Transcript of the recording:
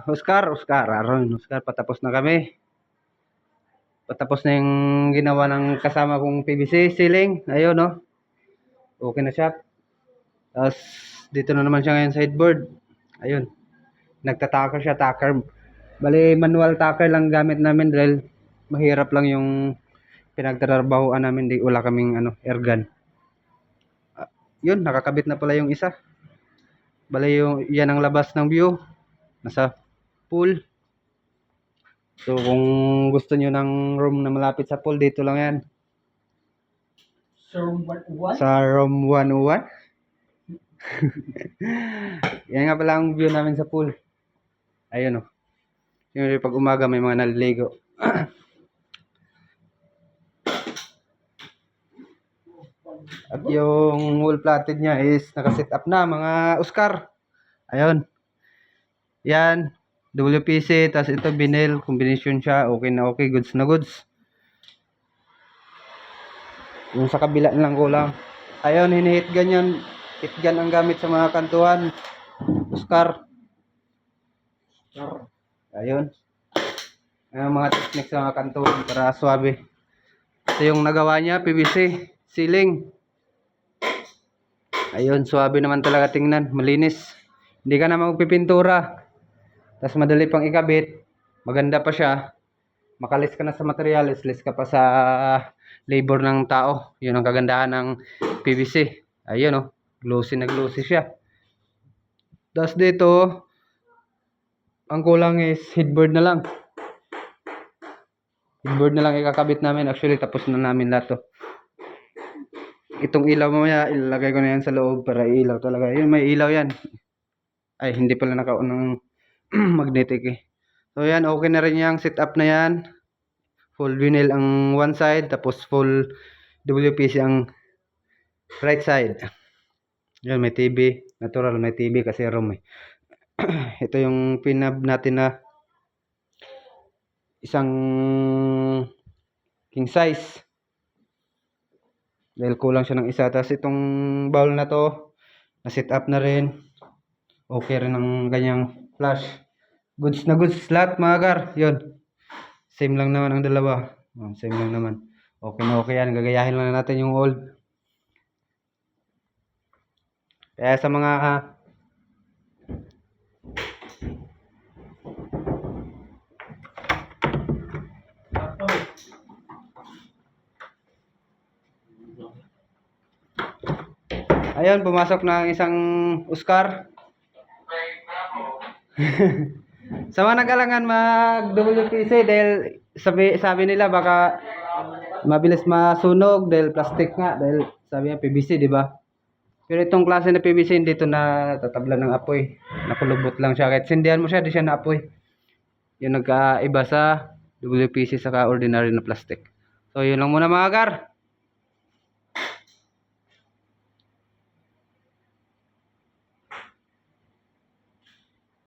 Oscar, patapos na kami. Patapos na yung ginawa ng kasama kong PVC ceiling. Ayun, no? Okay na siya. Tapos, dito na naman siya ngayon sa headboard. Ayun. Nagtatakar siya, takar. Bali, manual takar lang gamit namin dahil mahirap lang yung pinagtatrabahoan namin. Di wala kaming air gun. Yun, nakakabit na pala yung isa. Bali, yan ang labas ng view. Nasa pool. So, kung gusto nyo ng room na malapit sa pool, dito lang yan. Sa room 101? Yan nga pala ang view namin sa pool. Ayun, oh. Yung pag umaga may mga naliligo. At yung wall platted niya is naka-set up na mga Oscar. Ayun. Yan. WPC. Tapos ito vinyl. Combination siya. Okay na okay. Goods na goods. Yung sa kabila lang kulang. Ayun. Hinihit ganyan. Hit gun ang gamit sa mga kantuhan. Oscar. Ayun. Ayun mga techniques sa mga kantuhan para suabe. Ito yung nagawa niya. PVC. Ceiling. Ayun, suabe naman talaga tingnan, malinis. Hindi ka na magpipintura. Tapos madali pang ikabit. Maganda pa siya. Makalis ka na sa materials, less ka pa sa labor ng tao. Yun ang kagandahan ng PVC. Ayun, oh, glossy na glossy siya. Tapos dito, ang kulang is headboard na lang. Headboard na lang ikakabit namin. Actually, tapos na namin lahat to. Itong ilaw mamaya, ilalagay ko na yan sa loob para ilaw talaga. Yun, may ilaw yan. Ay, hindi pala naka-on ng magnetic eh. So yan, okay na rin yung setup na yan. Full vinyl ang one side, tapos full WPC ang right side. Yan, may TV. Natural, may TV kasi room eh. Ito yung pinab natin na isang king size. Dahil kulang siya ng isa. Tapos itong bowl na to, na-set up na rin. Okay rin ang kanyang flash. Goods na goods lahat mga gar. Yun. Same lang naman ang dalawa. Same lang naman. Okay na okay yan. Gagayahin lang natin yung old. Kaya sa mga ayun, pumasok na ang isang Oscar. Sa mga nag-alangan mag-WPC dahil sabi nila baka mabilis masunog dahil plastic nga, dahil sabi niya PVC, di ba? Pero itong klase na PVC hindi ito na tatablan ng apoy. Nakulubot lang siya. Kahit sindihan mo siya, di siya naapoy. Yung nagkaiba sa WPC saka ordinary na plastic. So yun lang muna mga gar.